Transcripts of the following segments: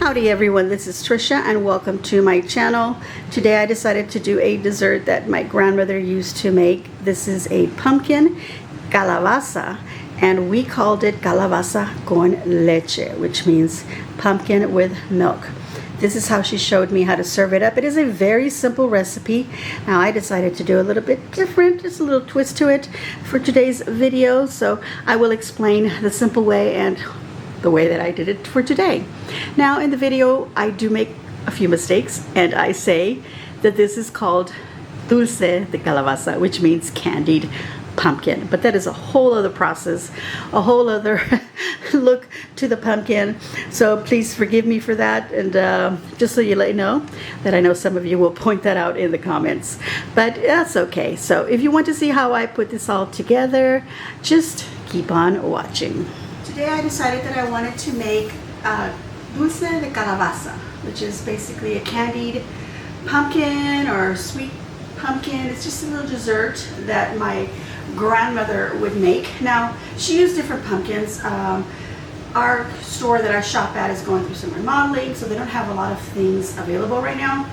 Howdy everyone, this is Tricia and welcome to my channel. Today I decided to do a dessert that my grandmother used to make. This is a pumpkin calabaza and we called it calabaza con leche, which means pumpkin with milk. This is how she showed me how to serve it up. It is a very simple recipe. Now I decided to do a little bit different, just a little twist to it for today's video. So I will explain the simple way and the way that I did it for today. Now in the video I do make a few mistakes and I say that this is called dulce de calabaza, which means candied pumpkin, but that is a whole other process, a whole other look to the pumpkin. So please forgive me for that, and just so you know that I know some of you will point that out in the comments, but that's okay. So if you want to see how I put this all together, just keep on watching. Today I decided that I wanted to make dulce de calabaza, which is basically a candied pumpkin or sweet pumpkin. It's just a little dessert that my grandmother would make. Now, she used different pumpkins. Our store that I shop at is going through some remodeling, so they don't have a lot of things available right now.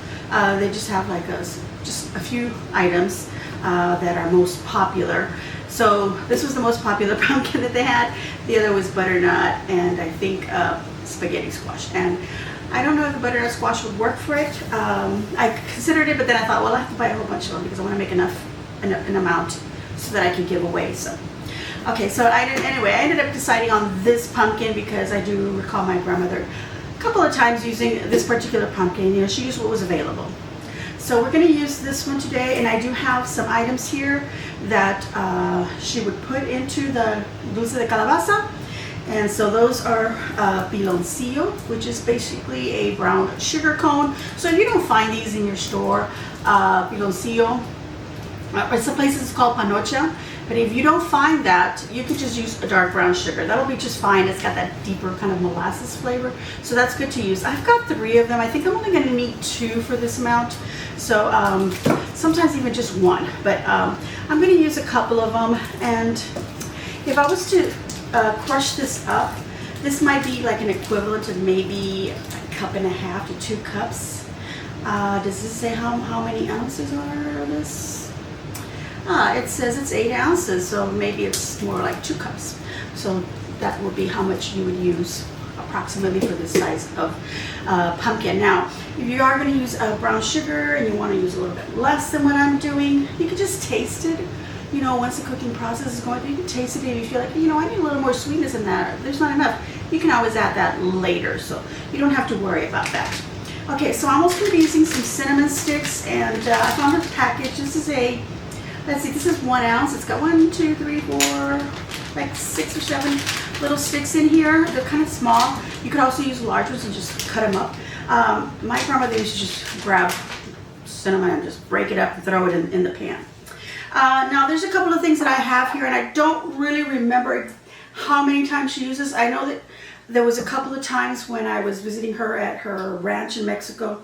They just have like just a few items that are most popular. So this was the most popular pumpkin that they had. The other was butternut and I think spaghetti squash. And I don't know if the butternut squash would work for it. I considered it, but then I thought, well, I have to buy a whole bunch of them because I want to make an amount so that I can give away. So, okay, so anyway, I ended up deciding on this pumpkin because I do recall my grandmother a couple of times using this particular pumpkin. You know, she used what was available. So we're going to use this one today, and I do have some items here that she would put into the dulce de calabaza. And so those are piloncillo, which is basically a brown sugar cone. So if you don't find these in your store, piloncillo, some places it's called panocha, but if you don't find that, you can just use a dark brown sugar. That'll be just fine. It's got that deeper kind of molasses flavor, so that's good to use. I've got 3 of them. I think I'm only going to need 2 for this amount, so sometimes even just 1, but I'm going to use a couple of them. And if I was to crush this up, this might be like an equivalent of maybe a cup and a half to 2 cups. Does this say how many ounces are this? It says it's 8 ounces, so maybe it's more like 2 cups. So that would be how much you would use approximately for this size of pumpkin. Now, if you are going to use brown sugar and you want to use a little bit less than what I'm doing, you can just taste it. You know, once the cooking process is going through, you can taste it. If you feel like, you know, I need a little more sweetness in that, there's not enough, you can always add that later, so you don't have to worry about that. Okay, so I'm also going to be using some cinnamon sticks, and I found a package. This is a, let's see, this is 1 ounce. It's got 1, 2, 3, 4, like 6 or 7 little sticks in here. They're kind of small. You could also use large ones and just cut them up. My grandmother used to just grab cinnamon and just break it up and throw it in the pan. Now there's a couple of things that I have here, and I don't really remember how many times she uses. I know that there was a couple of times when I was visiting her at her ranch in Mexico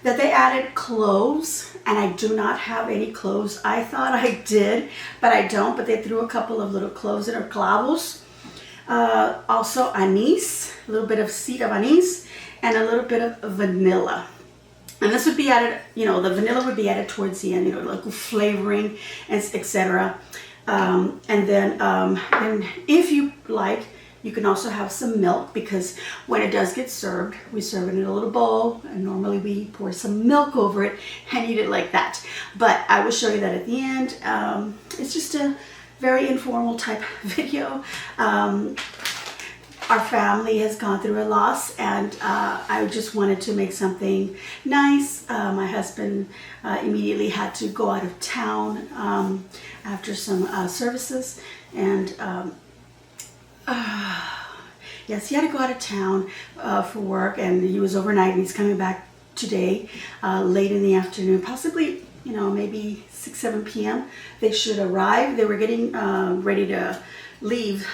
that they added cloves, and I do not have any cloves. I thought I did, but I don't. But they threw a couple of little cloves in, or clavos. Also anise, a little bit of seed of anise, and a little bit of vanilla. And this would be added, you know, the vanilla would be added towards the end, you know, like flavoring, and etc. And then if you like, you can also have some milk, because when it does get served, we serve it in a little bowl, and normally we pour some milk over it and eat it like that. But I will show you that at the end. It's just a very informal type video. Our family has gone through a loss, and I just wanted to make something nice. My husband immediately had to go out of town after some services, and yes, he had to go out of town for work, and he was overnight, and he's coming back today late in the afternoon, possibly, you know, maybe 6, 7 p.m. They should arrive. They were getting ready to leave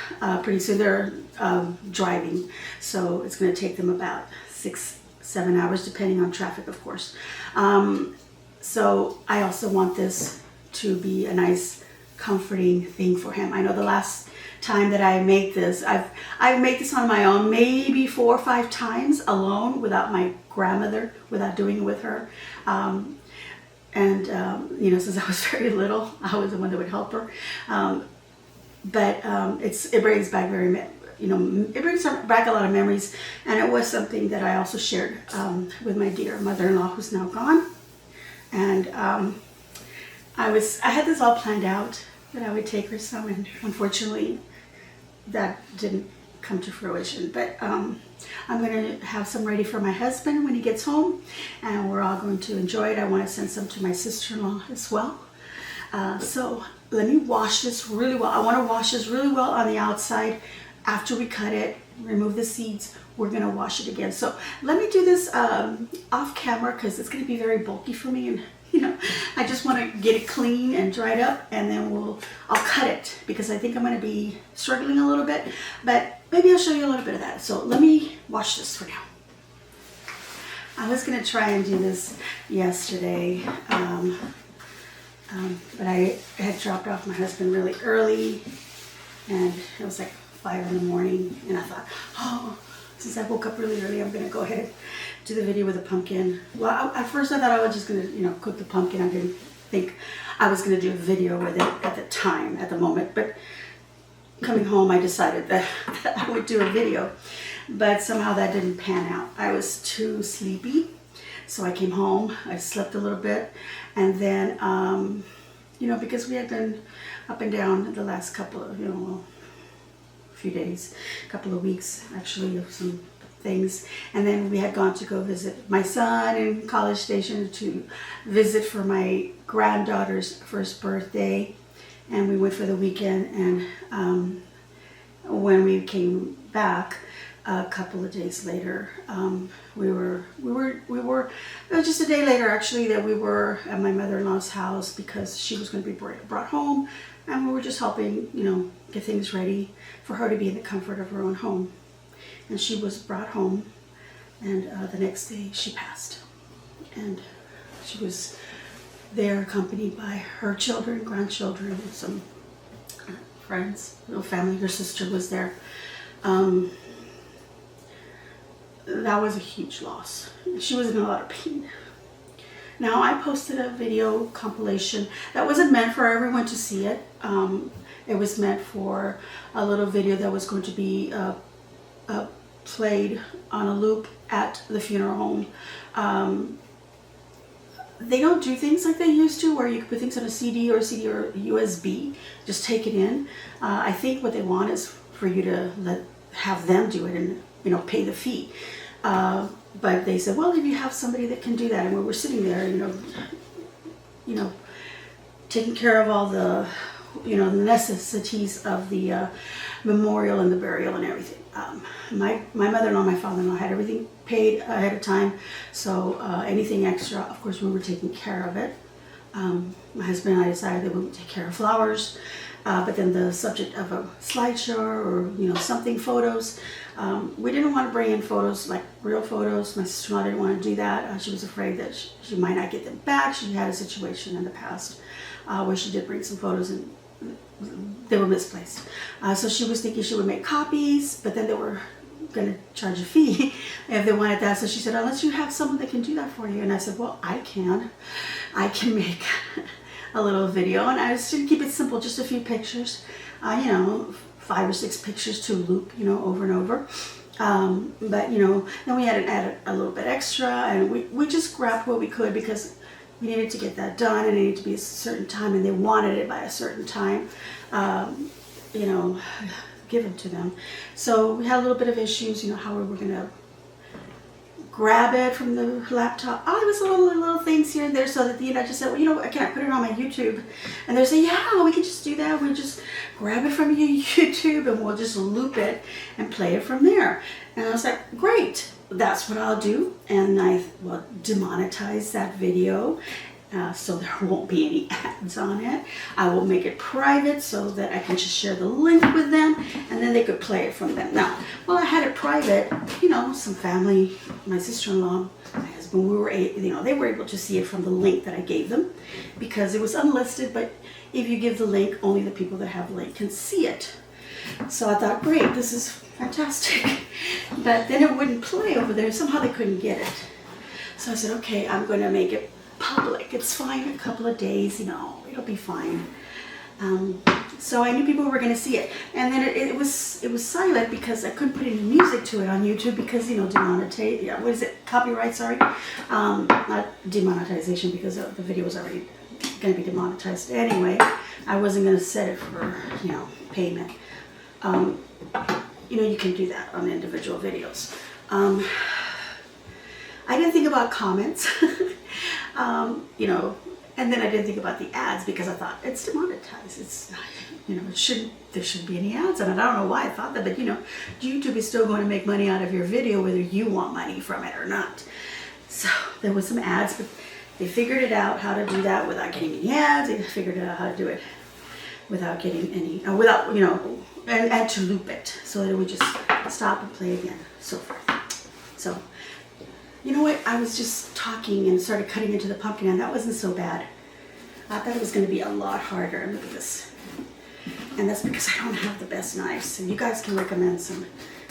pretty soon. They're driving, so it's going to take them about 6, 7 hours, depending on traffic, of course. So I also want this to be a nice comforting thing for him. I know the last time that I make this, I've made this on my own maybe 4 or 5 times alone without my grandmother, without doing it with her. You know, since I was very little, I was the one that would help her. It brings back it brings back a lot of memories, and it was something that I also shared with my dear mother-in-law, who's now gone. And I had this all planned out that I would take her some, and unfortunately, that didn't come to fruition. But I'm going to have some ready for my husband when he gets home, and we're all going to enjoy it. I want to send some to my sister-in-law as well. So let me wash this really well. I want to wash this really well on the outside. After we cut it, remove the seeds, we're going to wash it again. So let me do this off camera, because it's going to be very bulky for me, and you know, I just want to get it clean and dried up, and then I'll cut it, because I think I'm going to be struggling a little bit, but maybe I'll show you a little bit of that. So let me wash this for now. I was going to try and do this yesterday, but I had dropped off my husband really early, and it was like 5 in the morning, and I thought, oh, since I woke up really early, I'm going to go ahead and do the video with the pumpkin. Well, at first I thought I was just going to, you know, cook the pumpkin. I didn't think I was going to do a video with it at the moment. But coming home, I decided that I would do a video. But somehow that didn't pan out. I was too sleepy. So I came home, I slept a little bit. And then, you know, because we had been up and down the last couple of, few days, a couple of weeks actually, of some things, and then we had gone to go visit my son in College Station to visit for my granddaughter's first birthday, and we went for the weekend. And when we came back a couple of days later, it was just a day later actually, that we were at my mother-in-law's house, because she was going to be brought home, and we were just helping, you know, get things ready for her to be in the comfort of her own home. And she was brought home, and the next day she passed. And she was there accompanied by her children, grandchildren, and some friends, little family. Her sister was there. That was a huge loss. She was in a lot of pain. Now, I posted a video compilation that wasn't meant for everyone to see it. It was meant for a little video that was going to be played on a loop at the funeral home. They don't do things like they used to, where you can put things on a CD or USB, just take it in. I think what they want is for you to have them do it and, you know, pay the fee. But they said, well, if you have somebody that can do that, and we were sitting there, you know, taking care of all the, you know, the necessities of the memorial and the burial and everything. My mother-in-law, my father-in-law had everything paid ahead of time, so anything extra, of course, we were taking care of it. My husband and I decided that we would take care of flowers, but then the subject of a slideshow or, you know, something, photos, we didn't want to bring in photos, like real photos. My sister-in-law didn't want to do that. She was afraid that she might not get them back. She had a situation in the past where she did bring some photos, and they were misplaced. So she was thinking she would make copies, but then they were going to charge a fee if they wanted that. So she said, unless you have someone that can do that for you. And I said, well, I can make a little video. And I was going to keep it simple, just a few pictures, you know, 5 or 6 pictures to loop, you know, over and over. But, you know, then we had to add a little bit extra, and we just grabbed what we could, because we needed to get that done, and it needed to be a certain time, and they wanted it by a certain time, you know, given to them. So we had a little bit of issues, you know, how we were going to grab it from the laptop. Oh, there was little things here and there, so that, you know, I just said, well, you know, can I put it on my YouTube? And they're saying, yeah, we can just do that. We'll just grab it from your YouTube, and we'll just loop it and play it from there. And I was like, great, that's what I'll do. And I will demonetize that video, so there won't be any ads on it. I will make it private so that I can just share the link with them, and then they could play it from them. Now, while I had it private, you know, some family, my sister-in-law, my husband husband, they were able to see it from the link that I gave them, because it was unlisted, but if you give the link, only the people that have the link can see it. So I thought, great, this is fantastic. But then it wouldn't play over there. Somehow they couldn't get it. So I said, okay, I'm going to make it public. It's fine, a couple of days, it'll be fine. So I knew people were going to see it. And then it was silent because I couldn't put any music to it on YouTube because, copyright, sorry. Not demonetization, because the video was already going to be demonetized anyway. I wasn't going to set it for, payment. You can do that on individual videos. I didn't think about comments, and then I didn't think about the ads because I thought it's demonetized. It's, there shouldn't be any ads, and I don't know why I thought that, but YouTube is still going to make money out of your video whether you want money from it or not. So there was some ads, but they figured it out how to do that without getting any ads. They figured out how to do it without getting any, and to loop it so that it would just stop and play again, so forth. So, you know what? I was just talking and started cutting into the pumpkin, and that wasn't so bad. I thought it was going to be a lot harder. Look at this. And that's because I don't have the best knives. And you guys can recommend some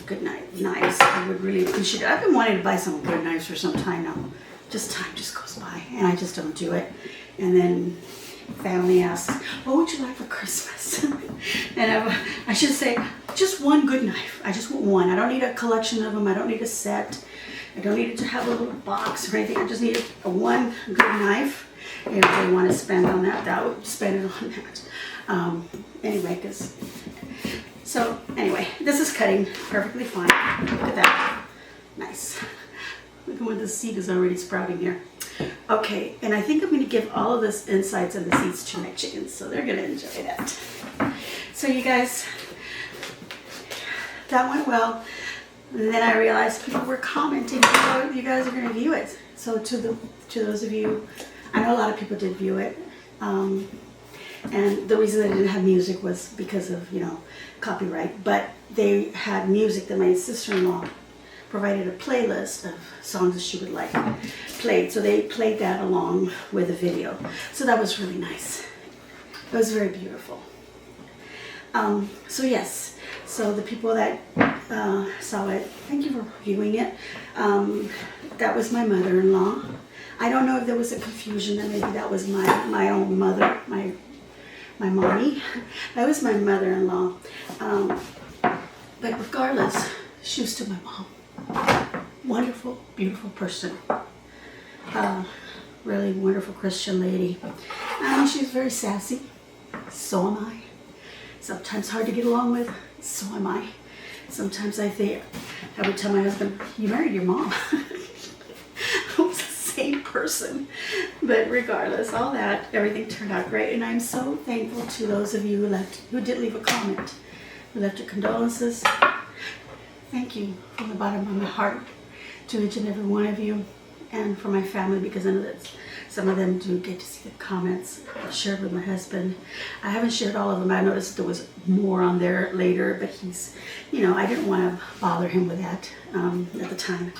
good knives. I would really appreciate it. I've been wanting to buy some good knives for some time now. Time just goes by, and I just don't do it. And then family asks, what would you like for Christmas? And I should say, just one good knife. I just want one. I don't need a collection of them. I don't need a set. I don't need it to have a little box or anything. I just need one good knife. If they want to spend on that, I would spend it on that. Anyway, this is cutting perfectly fine. Look at that. Nice. Look at when the seed is already sprouting here. Okay, and I think I'm going to give all of this insides and the seeds to my chickens, so they're going to enjoy that. So you guys, that went well. And then I realized people were commenting how you guys are going to view it. So to those of you, I know a lot of people did view it. And the reason they didn't have music was because of, copyright. But they had music that my sister-in-law provided a playlist of songs that she would like played. So they played that along with the video. So that was really nice. It was very beautiful. So yes, so the people that saw it, thank you for viewing it. That was my mother-in-law. I don't know if there was a confusion that maybe that was my own mother, my mommy. That was my mother-in-law. But regardless, she was still my mom. Wonderful, beautiful person. Really wonderful Christian lady. She's very sassy. So am I. Sometimes hard to get along with. So am I. Sometimes I would tell my husband, you married your mom. It was the same person. But regardless, all that, everything turned out great. And I'm so thankful to those of you who did leave a comment, who left your condolences. Thank you from the bottom of my heart to each and every one of you, and for my family, because I know that some of them do get to see the comments I shared with my husband. I haven't shared all of them. I noticed there was more on there later, but he's, I didn't want to bother him with that at the time.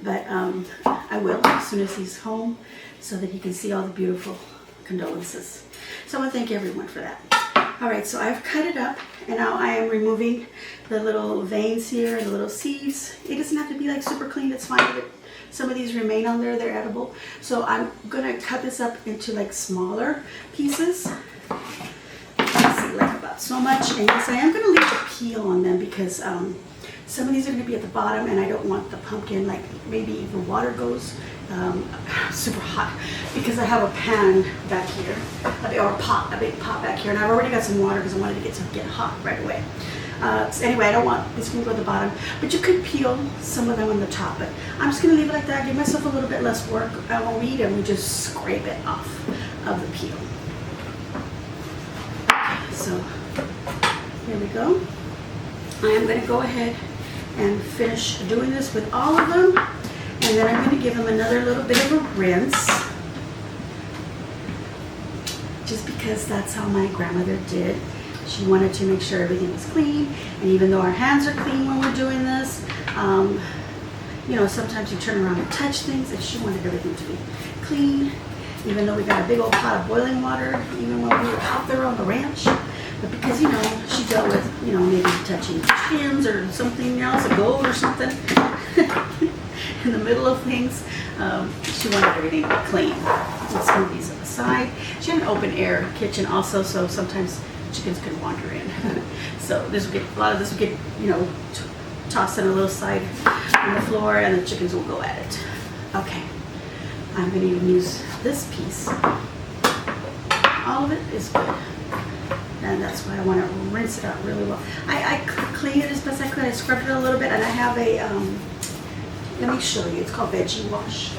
But I will as soon as he's home, so that he can see all the beautiful condolences. So I want to thank everyone for that. All right, so I've cut it up, and now I am removing the little veins here and the little seeds. It doesn't have to be like super clean, it's fine, but some of these remain on there, they're edible. So I'm gonna cut this up into like smaller pieces. Let's see, like about so much. And yes, I am gonna leave the peel on them because some of these are gonna be at the bottom, and I don't want the pumpkin, like maybe the water goes super hot, because I have a pan back here, a big pot back here, and I've already got some water because I wanted it to get hot right away. So anyway, I don't want this one to go at the bottom, but you could peel some of them on the top, but I'm just going to leave it like that, give myself a little bit less work. I won't eat it, and we just scrape it off of the peel. So here we go. I am going to go ahead and finish doing this with all of them, and then I'm going to give them another little bit of a rinse, just because that's how my grandmother did. She wanted to make sure everything was clean, and even though our hands are clean when we're doing this, you know, sometimes you turn around and touch things, and she wanted everything to be clean, even though we got a big old pot of boiling water, even when we were out there on the ranch. But because, you know, she dealt with, you know, maybe touching chickens or something else, a goat or something, in the middle of things, she wanted everything clean. Let's move these aside. She had an open air kitchen also, so sometimes chickens could wander in. So this would get, a lot of this would get, you know, tossed on a little side on the floor, and the chickens will go at it. Okay, I'm going to even use this piece. All of it is good, and that's why I want to rinse it out really well. I cleaned it as best I could. I scrubbed it a little bit, and I have a, let me show you. It's called Veggie Wash.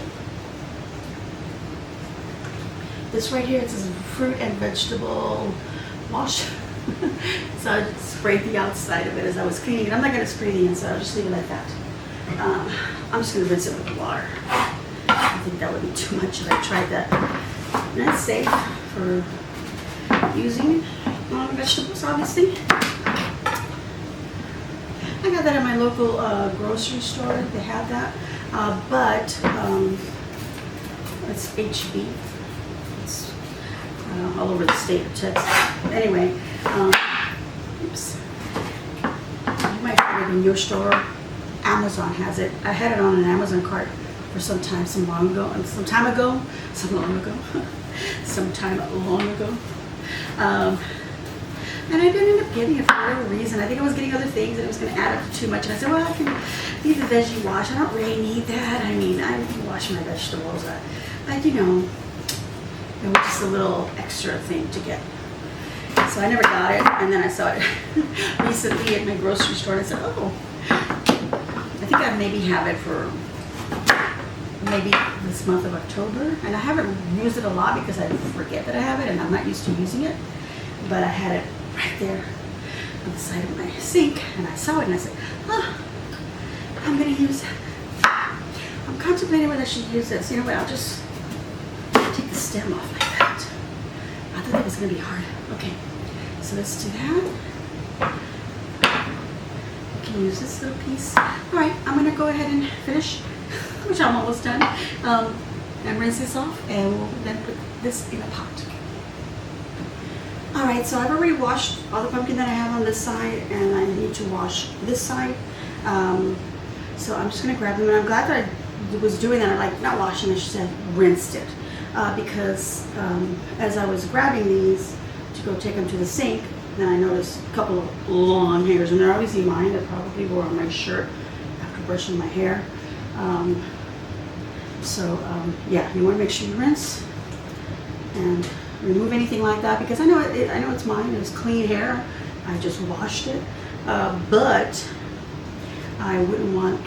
This right here, it says fruit and vegetable wash. So I sprayed the outside of it as I was cleaning it. I'm not going to spray the inside. I'll just leave it like that. I'm just going to rinse it with water. I think that would be too much if I tried that. And that's safe for using vegetables, obviously. I got that at my local grocery store. They have that. But it's HB. It's all over the state of Texas. Anyway, oops. You might find it in your store. Amazon has it. I had it on an Amazon cart for some time, some time long ago. And I didn't end up getting it for whatever reason. I think I was getting other things and it was going to add up to too much. And I said, well, I can need the veggie wash. I don't really need that. I mean, I can wash my vegetables. But, you know, it was just a little extra thing to get. So I never got it. And then I saw it recently at my grocery store. And I said, oh, I think I maybe have it for maybe this month of October. And I haven't used it a lot because I forget that I have it and I'm not used to using it. But I had it right there on the side of my sink, and I saw it, and I said, oh, I'm going to use it. I'm contemplating whether I should use this. You know what, I'll just take the stem off like that. I thought that was going to be hard. Okay, so let's do that. You can use this little piece. All right, I'm going to go ahead and finish, which I'm almost done, and rinse this off, and we'll then put this in a pot. Alright, so I've already washed all the pumpkin that I have on this side, and I need to wash this side. So I'm just going to grab them, and I'm glad that I was doing that. I like not washing, I should say rinsed it. Because as I was grabbing these to go take them to the sink, then I noticed a couple of long hairs, and they're obviously mine. They probably were on my shirt after brushing my hair. Yeah, you want to make sure you rinse and remove anything like that, because I know it's mine. It's clean hair. I just washed it, but I wouldn't want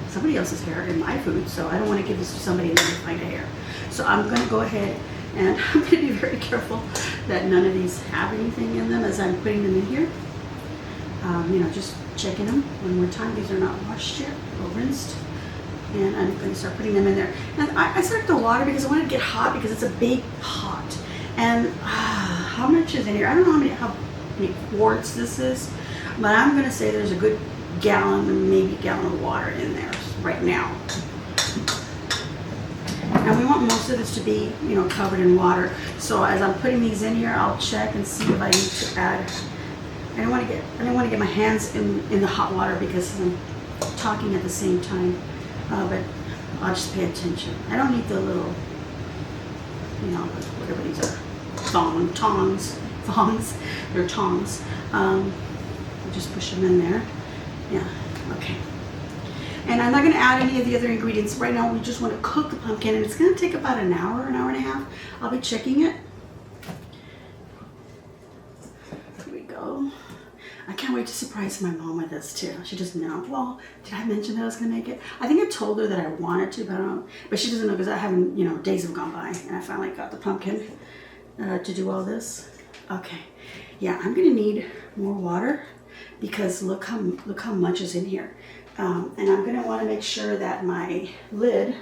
somebody else's hair in my food, so I don't want to give this to somebody and then find a hair. So I'm going to go ahead and I'm going to be very careful that none of these have anything in them as I'm putting them in here. You know, just checking them one more time. These are not washed yet or rinsed. And I'm going to start putting them in there. And I started the water because I wanted to get hot because it's a big pot. And how much is in here? I don't know how many quarts this is, but I'm going to say there's a good gallon, maybe gallon of water in there right now. And we want most of this to be, you know, covered in water. So as I'm putting these in here, I'll check and see if I need to add. I don't want to get my hands in the hot water because I'm talking at the same time. But I'll just pay attention. I don't need the little, you know, whatever these are, thongs. They're tongs. I'll just push them in there. Yeah, okay. And I'm not going to add any of the other ingredients. Right now we just want to cook the pumpkin, and it's going to take about an hour and a half. I'll be checking it. Here we go. I can't wait to surprise my mom with this too. She doesn't know. Well, did I mention that I was going to make it? I think I told her that I wanted to, but I don't know. But she doesn't know because I haven't, you know, days have gone by and I finally got the pumpkin to do all this. Okay. Yeah, I'm going to need more water because look how much is in here. And I'm going to want to make sure that my lid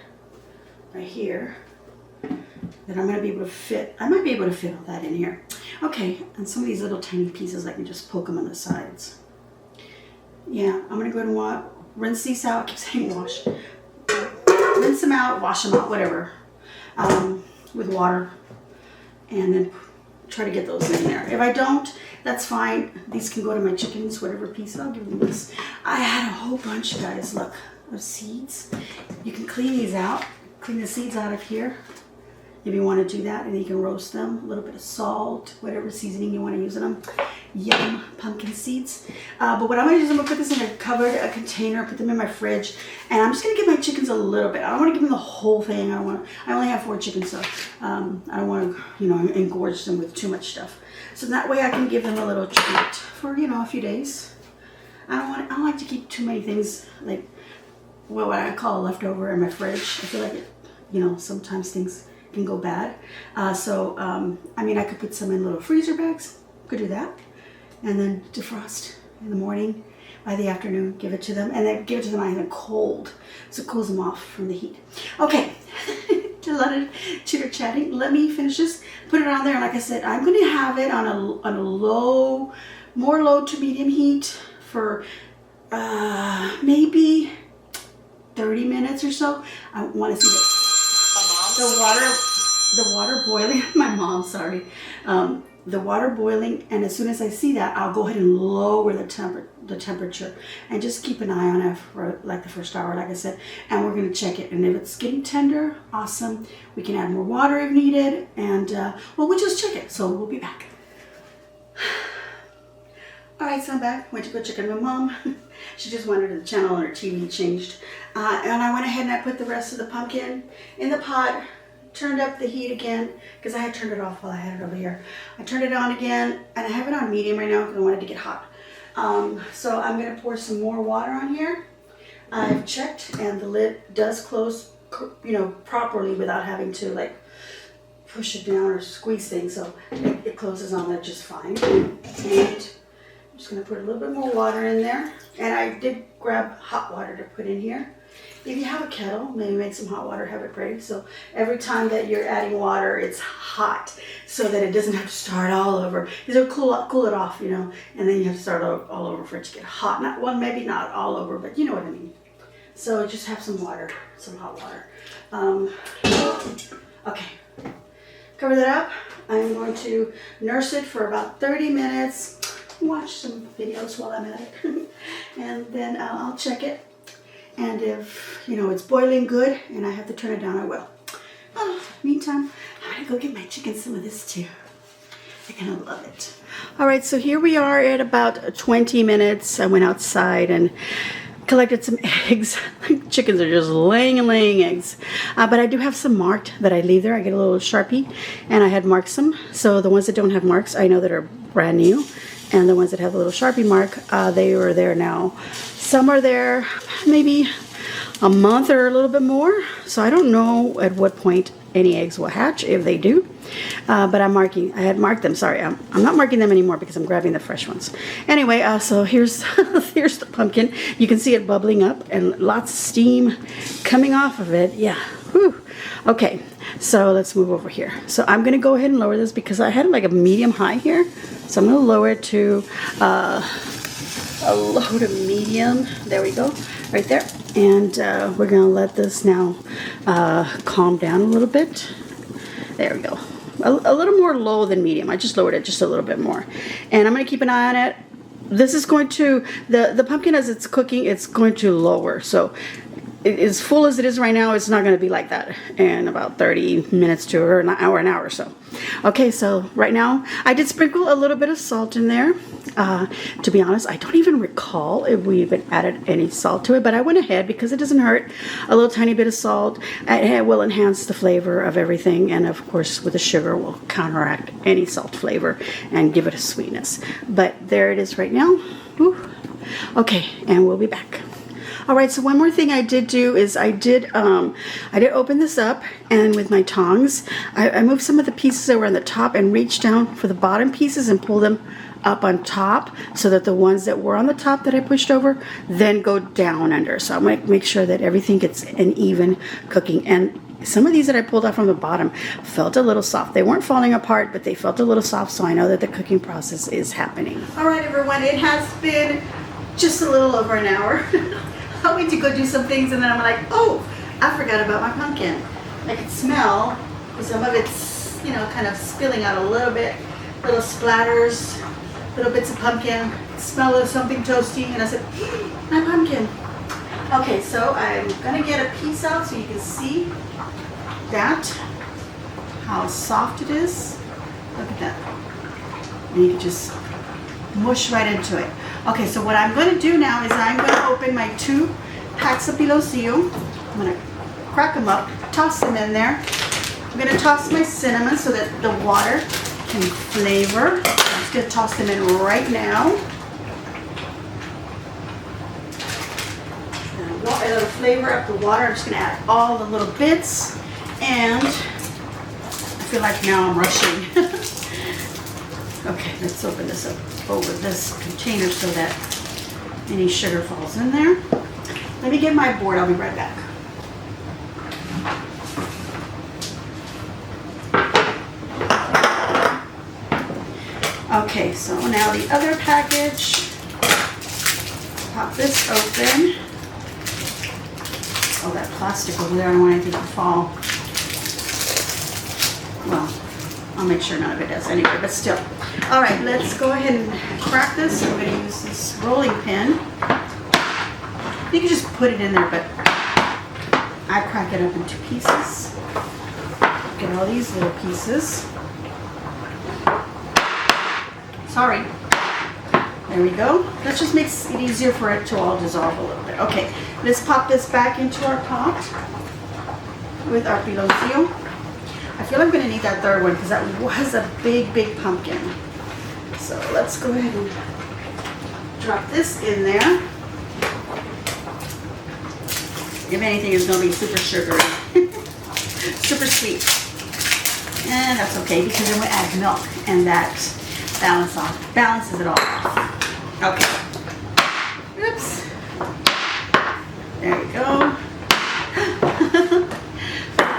right here, that I'm going to be able to fit. I might be able to fit all that in here. Okay, and some of these little tiny pieces, I can just poke them on the sides. Yeah, I'm going to go ahead and rinse these out. I keep saying wash. rinse them out, wash them out, whatever, with water, and then try to get those in there. If I don't, that's fine. These can go to my chickens, whatever piece. I'll give them this. I had a whole bunch, guys, look, of seeds. You can clean these out, clean the seeds out of here if you want to do that, and then you can roast them. A little bit of salt, whatever seasoning you want to use in them. Yum, pumpkin seeds. But what I'm going to do is I'm going to put this in a covered container, put them in my fridge, and I'm just going to give my chickens a little bit. I don't want to give them the whole thing. I only have 4 chickens, so I don't want to, you know, engorge them with too much stuff. So that way I can give them a little treat for, you know, a few days. I don't like to keep too many things, like what I call a leftover in my fridge. I feel like it, you know, sometimes things can go bad. I mean, I could put some in little freezer bags. Could do that. And then defrost in the morning. By the afternoon, give it to them. And then give it to them nice and cold, so it cools them off from the heat. Okay, a lot of chitter chatting. Let me finish this. Put it on there. Like I said, I'm going to have it on a low, more low to medium heat for maybe 30 minutes or so. I want to see the water boiling. My mom, sorry. The water boiling, and as soon as I see that, I'll go ahead and lower the temperature and just keep an eye on it for like the first hour, like I said, and we're going to check it. And if it's getting tender, awesome. We can add more water if needed, and well, we'll just check it. So we'll be back. All right, so I'm back. Went to go check on my mom. She just wanted the channel on her TV changed, and I went ahead and I put the rest of the pumpkin in the pot. Turned up the heat again because I had turned it off while I had it over here. I turned it on again, and I have it on medium right now because I wanted to get hot. So I'm going to pour some more water on here. I've checked, and the lid does close, you know, properly without having to like push it down or squeeze things. So it closes on that just fine. And I'm just going to put a little bit more water in there. And I did grab hot water to put in here. If you have a kettle, maybe make some hot water, have it ready. So every time that you're adding water, it's hot so that it doesn't have to start all over. Because it'll cool it off, you know, and then you have to start all over for it to get hot. Not, well, maybe not all over, but you know what I mean. So just have some water, some hot water. Okay, cover that up. I'm going to nurse it for about 30 minutes. Watch some videos while I'm at it. And then I'll check it. And if, you know, it's boiling good and I have to turn it down, I will. Meantime, I'm going to go get my chickens some of this too. They're going to love it. All right, so here we are at about 20 minutes. I went outside and collected some eggs. Chickens are just laying and laying eggs. But I do have some marked that I leave there. I get a little Sharpie and I had marked some. So the ones that don't have marks, I know that are brand new. And the ones that have a little Sharpie mark, they are there now. Some are there maybe a month or a little bit more. So I don't know at what point any eggs will hatch, if they do. But I had marked them. Sorry, I'm not marking them anymore because I'm grabbing the fresh ones. Anyway, so here's here's the pumpkin. You can see it bubbling up and lots of steam coming off of it. Yeah. Whew. Okay, so let's move over here. So I'm going to go ahead and lower this because I had like a medium high here. So I'm going to lower it to a low to medium. There we go, right there. And we're going to let this now calm down a little bit. There we go. A little more low than medium. I just lowered it just a little bit more. And I'm going to keep an eye on it. This is going to, the pumpkin as it's cooking, it's going to lower. So as full as it is right now, it's not going to be like that in about 30 minutes to an hour or so. Okay, so right now, I did sprinkle a little bit of salt in there. To be honest, I don't even recall if we even added any salt to it, but I went ahead because it doesn't hurt. A little tiny bit of salt, it will enhance the flavor of everything, and of course with the sugar will counteract any salt flavor and give it a sweetness. But there it is right now. Whew. Okay, and we'll be back. All right, so one more thing I did do is I did open this up, and with my tongs, I moved some of the pieces that were on the top and reached down for the bottom pieces and pull them up on top so that the ones that were on the top that I pushed over then go down under. So I'm going to make sure that everything gets an even cooking. And some of these that I pulled off from the bottom felt a little soft. They weren't falling apart, but they felt a little soft, so I know that the cooking process is happening. All right, everyone, it has been just a little over an hour. I went to go do some things, and then I'm like, oh, I forgot about my pumpkin. I could smell some of it's, you know, kind of spilling out a little bit, little splatters, little bits of pumpkin, smell of something toasty, and I said, my pumpkin. Okay, so I'm gonna get a piece out so you can see that, how soft it is. Look at that. And you can just mush right into it. Okay, so what I'm gonna do now is I'm gonna open my 2 packs of piloncillo. I'm gonna crack them up, toss them in there. I'm gonna toss my cinnamon so that the water can flavor. I'm just gonna toss them in right now. It'll flavor up the water. I'm just gonna add all the little bits, and I feel like now I'm rushing. Okay, let's open this up over this container so that any sugar falls in there. Let me get my board, I'll be right back. Okay, so now the other package. Pop this open. Oh, that plastic over there, I don't want anything to fall. Well, I'll make sure none of it does anyway, but still. All right, let's go ahead and crack this. I'm gonna use this rolling pin. You can just put it in there, but I crack it up into pieces. Get all these little pieces. Sorry. There we go. That just makes it easier for it to all dissolve a little bit. Okay, let's pop this back into our pot with our piloncillo. I feel I'm going to need that third one because that was a big, big pumpkin. So let's go ahead and drop this in there. If anything, it's going to be super sugary, super sweet. And that's okay because then we add milk and that balances it all off. Okay. Oops. There we go.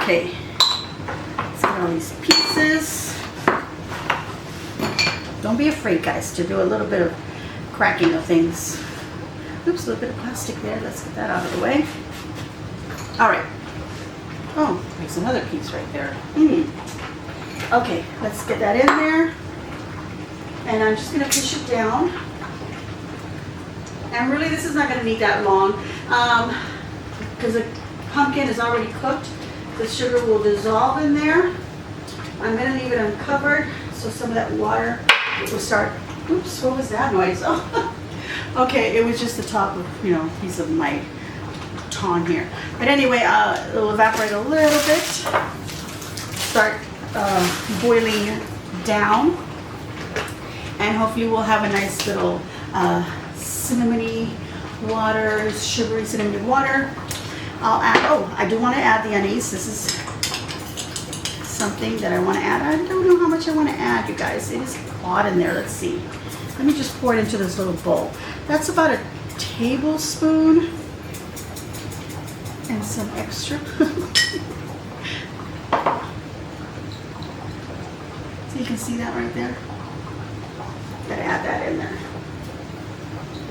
Okay. Let's get all these pieces. Don't be afraid, guys, to do a little bit of cracking of things. Oops, a little bit of plastic there. Let's get that out of the way. All right. Oh, there's another piece right there. Okay, let's get that in there. And I'm just going to push it down. And really, this is not going to need that long because the pumpkin is already cooked. The sugar will dissolve in there. I'm going to leave it uncovered so some of that water will start. Oops, what was that noise? Oh, okay, it was just the top of, you know, piece of my ton here. But anyway, it'll evaporate a little bit. Start boiling down. And hopefully we'll have a nice little cinnamony water, sugary cinnamon water. I'll add, oh, I do want to add the anise. This is something that I want to add. I don't know how much I want to add, you guys. It is hot in there. Let's see. Let me just pour it into this little bowl. That's about a tablespoon and some extra. So you can see that right there. Gotta add that in there.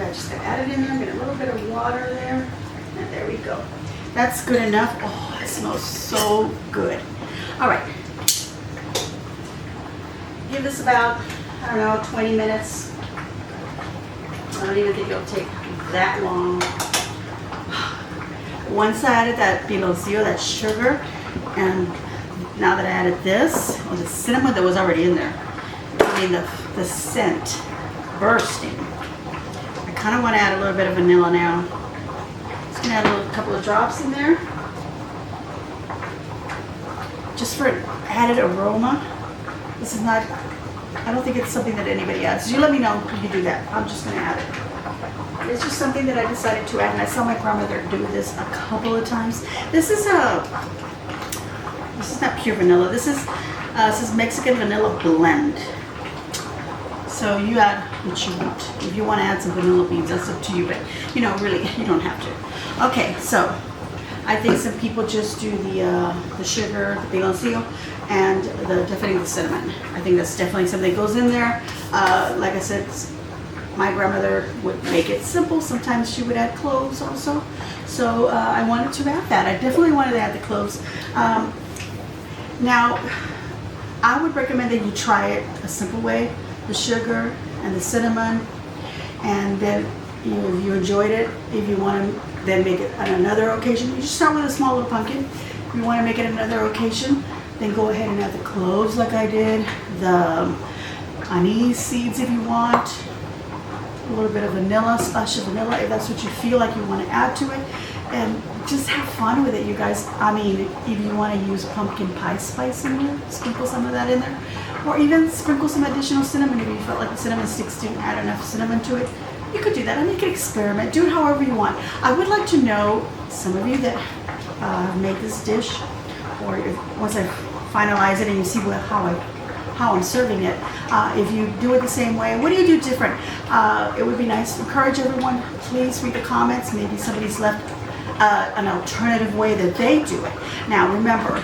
I just gotta add it in there, get a little bit of water there, and there we go. That's good enough. Oh, it smells so good. All right. Give this about, I don't know, 20 minutes. I don't even think it'll take that long. Once I added that piloncillo, that sugar, and now that I added this, oh, the cinnamon that was already in there, I mean the scent bursting. I kind of want to add a little bit of vanilla now. Just gonna add a couple of drops in there, just for added aroma. This is not, I don't think it's something that anybody adds. You let me know if you do that. I'm just gonna add it. It's just something that I decided to add, and I saw my grandmother do this a couple of times. This is not pure vanilla. This is Mexican vanilla blend. So you add what you want. If you want to add some vanilla beans, that's up to you. But you know, really, you don't have to. Okay, so I think some people just do the sugar, the piloncillo, and definitely the cinnamon. I think that's definitely something that goes in there. Like I said, my grandmother would make it simple. Sometimes she would add cloves also. So I wanted to add that. I definitely wanted to add the cloves. Now, I would recommend that you try it a simple way, the sugar and the cinnamon, and then if you enjoyed it, if you want to then make it on another occasion, you just start with a small little pumpkin. If you want to make it another occasion, then go ahead and add the cloves like I did, the anise seeds if you want, a little bit of vanilla, splash of vanilla if that's what you feel like you want to add to it, and just have fun with it, you guys. I mean, if you want to use pumpkin pie spice in there, sprinkle some of that in there, or even sprinkle some additional cinnamon if you felt like the cinnamon sticks didn't add enough cinnamon to it. You could do that. I make an experiment. Do it however you want. I would like to know, some of you that made this dish, or if, once I finalize it and you see how I'm serving it, if you do it the same way, what do you do different? It would be nice to encourage everyone. Please read the comments. Maybe somebody's left an alternative way that they do it. Now remember,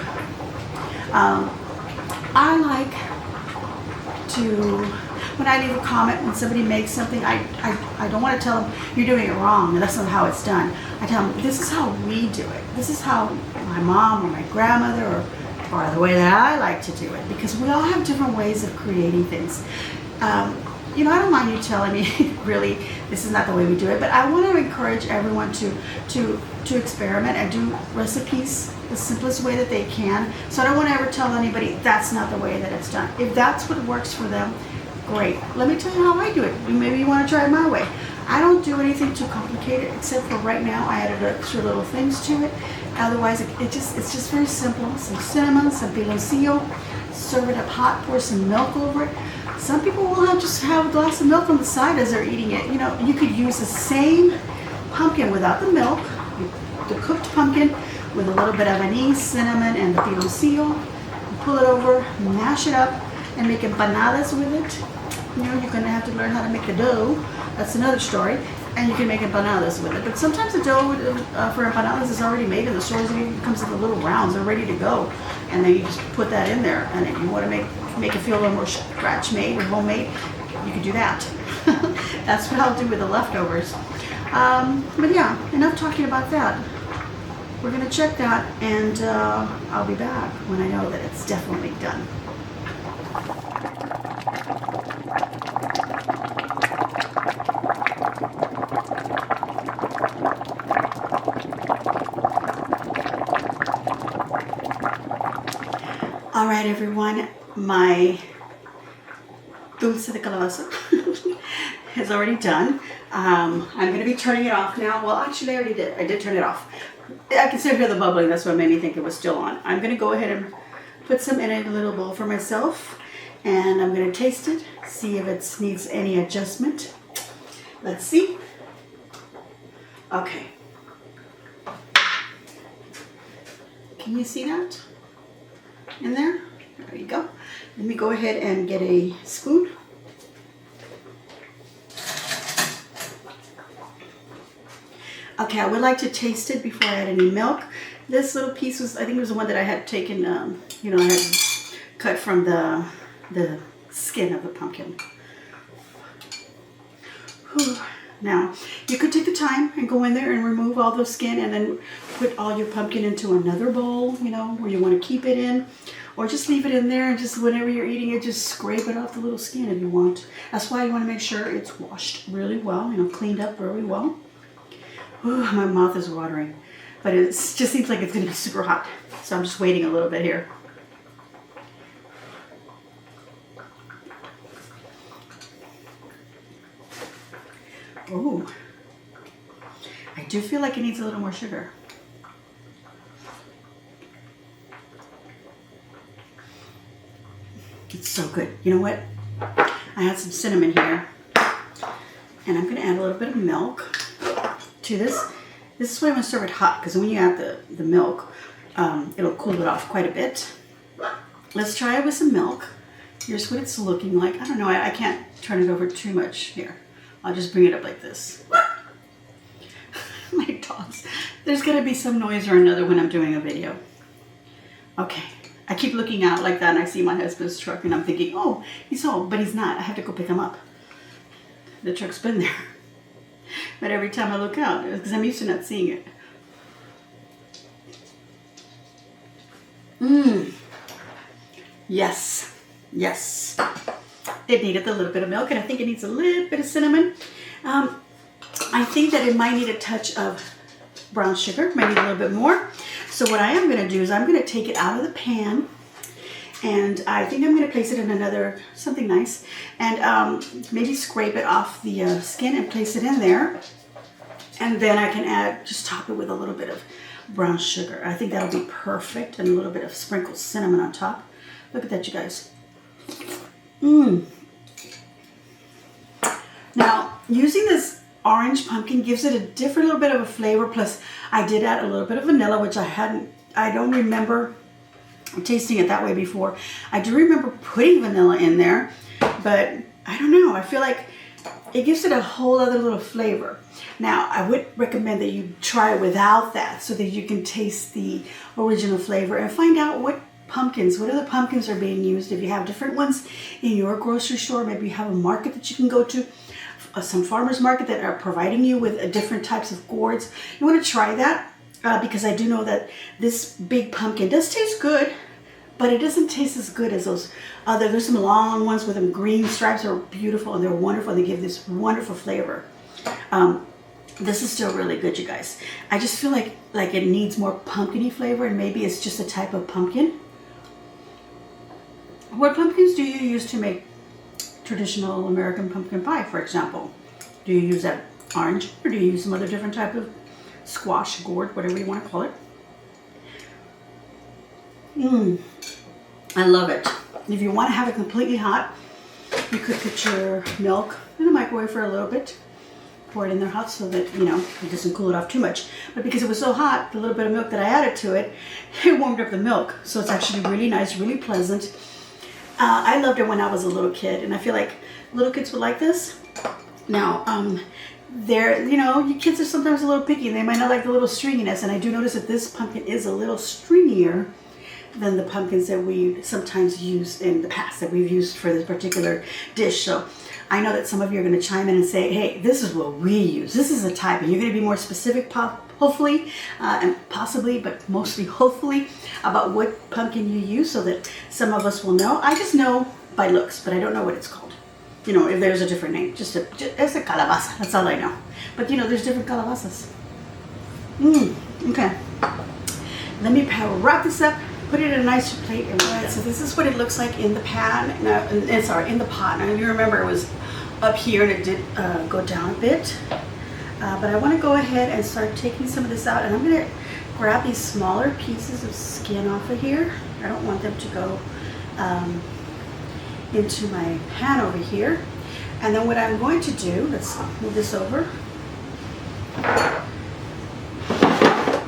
I like to, when I leave a comment, when somebody makes something, I don't want to tell them you're doing it wrong and that's not how it's done. I tell them this is how we do it. This is how my mom or my grandmother or the way that I like to do it, because we all have different ways of creating things. You know, I don't mind you telling me really this is not the way we do it, but I want to encourage everyone to experiment and do recipes the simplest way that they can. So I don't want to ever tell anybody that's not the way that it's done. If that's what works for them, great. Let me tell you how I do it. Maybe you want to try it my way. I don't do anything too complicated, except for right now I added extra little things to it. Otherwise, it's just very simple. Some cinnamon, some piloncillo, serve it up hot, pour some milk over it. Some people will just have a glass of milk on the side as they're eating it. You know, you could use the same pumpkin without the milk, the cooked pumpkin with a little bit of anise, cinnamon, and the piloncillo. Pull it over, mash it up, and make empanadas with it. You know, you're gonna have to learn how to make the dough. That's another story. And you can make empanadas with it. But sometimes the dough for empanadas is already made in the stores. It comes in the little rounds. They're ready to go. And then you just put that in there. And if you want to make it feel a little more scratch made or homemade, you can do that. That's what I'll do with the leftovers. But yeah, enough talking about that. We're gonna check that, and I'll be back when I know that it's definitely done. All right, everyone, my dulce de calabaza is already done. I'm going to be turning it off now. Well, actually, I already did. I did turn it off. I can still hear the bubbling. That's what made me think it was still on. I'm going to go ahead and put some in a little bowl for myself, and I'm going to taste it, see if it needs any adjustment. Let's see. Okay. Can you see that in there? There you go. Let me go ahead and get a spoon. Okay, I would like to taste it before I add any milk. This little piece was, I think it was the one that I had taken, you know, I had cut from the skin of the pumpkin. Whew. Now, you could take the time and go in there and remove all the skin and then put all your pumpkin into another bowl, you know, where you want to keep it in. Or just leave it in there and just whenever you're eating it, just scrape it off the little skin if you want. That's why you want to make sure it's washed really well, you know, cleaned up really well. Ooh, my mouth is watering. But it just seems like it's going to be super hot. So I'm just waiting a little bit here. Ooh. I do feel like it needs a little more sugar. It's so good. You know what? I have some cinnamon here. And I'm going to add a little bit of milk to this. This is why I'm going to serve it hot, because when you add the milk, it'll cool it off quite a bit. Let's try it with some milk. Here's what it's looking like. I don't know. I can't turn it over too much here. I'll just bring it up like this. My dogs. There's going to be some noise or another when I'm doing a video. Okay. I keep looking out like that and I see my husband's truck and I'm thinking, oh, he's home, but he's not. I have to go pick him up. the truck's been there. But every time I look out, because I'm used to not seeing it. Yes, yes. It needed a little bit of milk, and I think it needs a little bit of cinnamon. I think that it might need a touch of brown sugar, might need a little bit more. So what I am going to do is I'm going to take it out of the pan, and I think I'm going to place it in another, something nice, and maybe scrape it off the skin and place it in there. And then I can just top it with a little bit of brown sugar. I think that'll be perfect, and a little bit of sprinkled cinnamon on top. Look at that, you guys. Now, using this orange pumpkin gives it a different little bit of a flavor. Plus, I did add a little bit of vanilla, which I don't remember tasting it that way before. I do remember putting vanilla in there, but I don't know. I feel like it gives it a whole other little flavor. Now, I would recommend that you try it without that so that you can taste the original flavor and find out what other pumpkins are being used. If you have different ones in your grocery store, maybe you have a market that you can go to, some farmers market that are providing you with different types of gourds. You want to try that because I do know that this big pumpkin does taste good, but it doesn't taste as good as those other. There's some long ones with them green stripes are beautiful, and they're wonderful. They give this wonderful flavor. This is still really good, you guys. I just feel like it needs more pumpkin-y flavor, and maybe it's just a type of pumpkin. What pumpkins do you use to make traditional American pumpkin pie, for example? Do you use that orange, or do you use some other different type of squash, gourd, whatever you want to call it? I love it. If you want to have it completely hot, you could put your milk in the microwave for a little bit. Pour it in there hot so that, it doesn't cool it off too much. But because it was so hot, the little bit of milk that I added to it, it warmed up the milk. So it's actually really nice, really pleasant. I loved it when I was a little kid, and I feel like little kids would like this. Now, your kids are sometimes a little picky, and they might not like the little stringiness, and I do notice that this pumpkin is a little stringier than the pumpkins that we sometimes use in the past, that we've used for this particular dish. So I know that some of you are going to chime in and say, hey, this is what we use. This is a type, and you're going to be more specific, hopefully, and possibly, but mostly hopefully, about what pumpkin you use so that some of us will know. I just know by looks, but I don't know what it's called. If there's a different name. It's a calabaza. That's all I know. But, there's different calabazas. Okay. Let me wrap this up. Put it in a nice plate. And so this is what it looks like in the pan. In the pot. Now you remember it was up here and it did go down a bit. But I want to go ahead and start taking some of this out. And I'm going to grab these smaller pieces of skin off of here. I don't want them to go into my pan over here. And then what I'm going to do, let's move this over,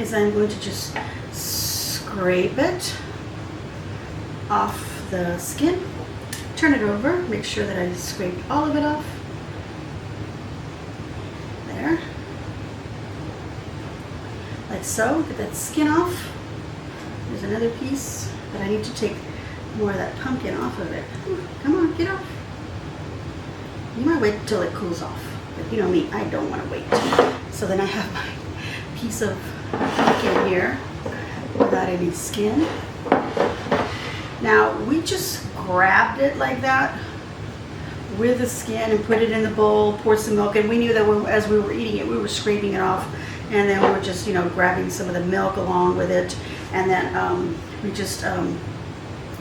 is I'm going to just scrape it off the skin, turn it over, make sure that I scraped all of it off. There. Like so. Get that skin off. There's another piece, but I need to take more of that pumpkin off of it. Come on, get off. You might wait till it cools off, but you know me, I don't want to wait. So then I have my piece of pumpkin here without any skin. Now we just grabbed it like that with the skin and put it in the bowl, poured some milk, and we knew that as we were eating it, we were scraping it off, and then we were just, grabbing some of the milk along with it, and then we just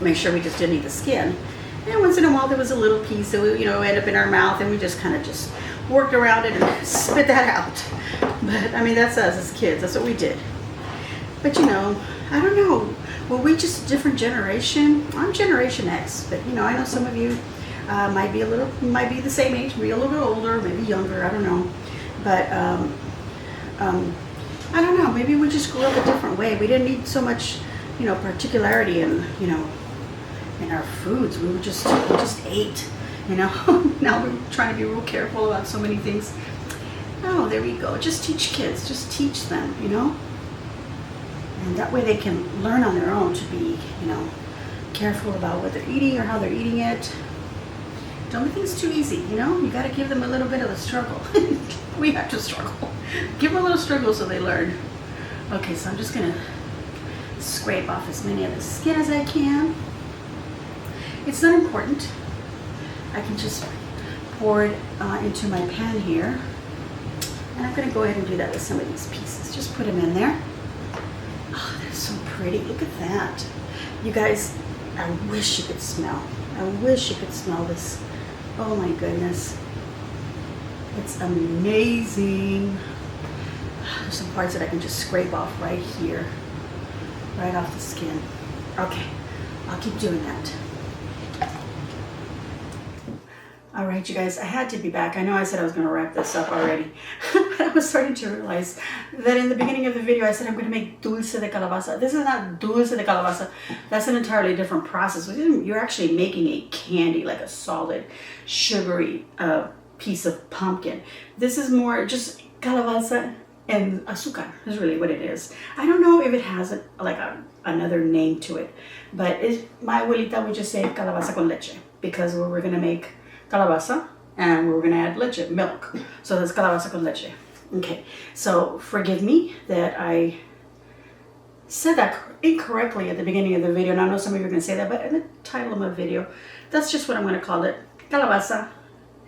make sure we just didn't eat the skin. And once in a while there was a little piece that would, end up in our mouth, and we just kind of just worked around it and spit that out. But I mean, that's us as kids. That's what we did. But I don't know. Well, we just a different generation. I'm Generation X, but I know some of you might be the same age, maybe a little bit older, maybe younger. I don't know. But I don't know. Maybe we just grew up a different way. We didn't need so much, particularity in in our foods. We just ate. Now we're trying to be real careful about so many things. Oh, there we go. Just teach kids. Just teach them. And that way they can learn on their own to be, careful about what they're eating or how they're eating it. Don't make things too easy, you know? You gotta give them a little bit of a struggle. We have to struggle. Give them a little struggle so they learn. Okay, so I'm just gonna scrape off as many of the skin as I can. It's not important. I can just pour it into my pan here. And I'm gonna go ahead and do that with some of these pieces. Just put them in there. Oh, they're so pretty. Look at that. You guys, I wish you could smell. I wish you could smell this. Oh my goodness. It's amazing. There's some parts that I can just scrape off right here. Right off the skin. Okay, I'll keep doing that. All right, you guys, I had to be back. I know I said I was going to wrap this up already, but I was starting to realize that in the beginning of the video, I said I'm going to make dulce de calabaza. This is not dulce de calabaza. That's an entirely different process. You're actually making a candy, like a solid, sugary piece of pumpkin. This is more just calabaza and azúcar is really what it is. I don't know if it has another name to it, but my abuelita would just say calabaza con leche, because we're going to make calabaza and we're going to add leche, milk. So that's calabaza con leche. Okay, so forgive me that I said that incorrectly at the beginning of the video, and I know some of you are going to say that, but in the title of my video, that's just what I'm going to call it. Calabaza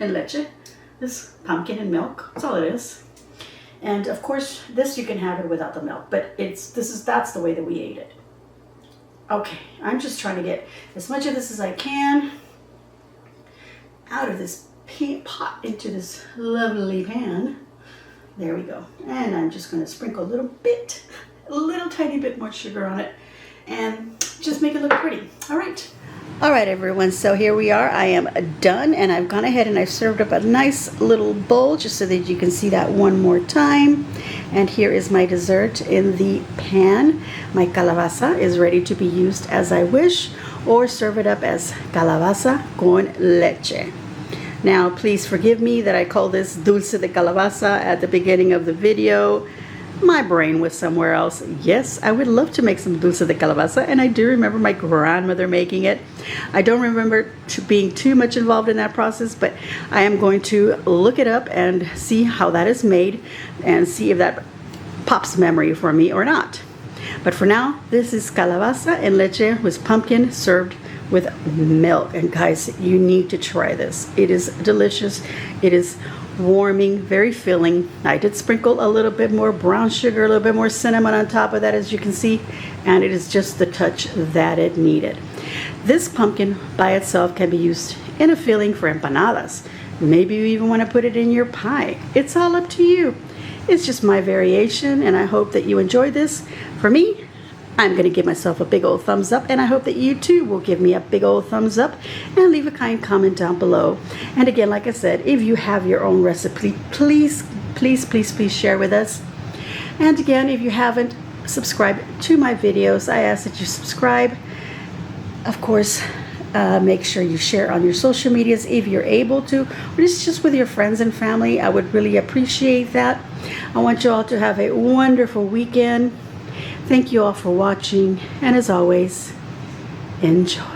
and leche. This pumpkin and milk, that's all it is. And of course, this you can have it without the milk, but that's the way that we ate it. Okay, I'm just trying to get as much of this as I can out of this pot into this lovely pan. There we go. And I'm just going to sprinkle a little tiny bit more sugar on it and just make it look pretty. All right. All right, everyone, so here we are. I am done, and I've gone ahead and I've served up a nice little bowl just so that you can see that one more time. And here is my dessert in the pan. My calabaza is ready to be used as I wish, or serve it up as calabaza con leche. Now, please forgive me that I call this dulce de calabaza at the beginning of the video. My brain was somewhere else. Yes, I would love to make some dulce de calabaza, and I do remember my grandmother making it. I don't remember being too much involved in that process, but I am going to look it up and see how that is made and see if that pops memory for me or not. But for now, this is calabaza and leche with pumpkin served with milk. And guys, you need to try this. It is delicious. It is warming, very filling. I did sprinkle a little bit more brown sugar, a little bit more cinnamon on top of that, as you can see, and it is just the touch that it needed. This pumpkin by itself can be used in a filling for empanadas. Maybe you even want to put it in your pie. It's all up to you. It's just my variation, and I hope that you enjoyed this. For me, I'm going to give myself a big old thumbs up, and I hope that you too will give me a big old thumbs up and leave a kind comment down below. And again, like I said, if you have your own recipe, please share with us. And again, if you haven't subscribed to my videos, I ask that you subscribe. Of course, make sure you share on your social medias if you're able to, or just with your friends and family. I would really appreciate that. I want you all to have a wonderful weekend. Thank you all for watching, and as always, enjoy.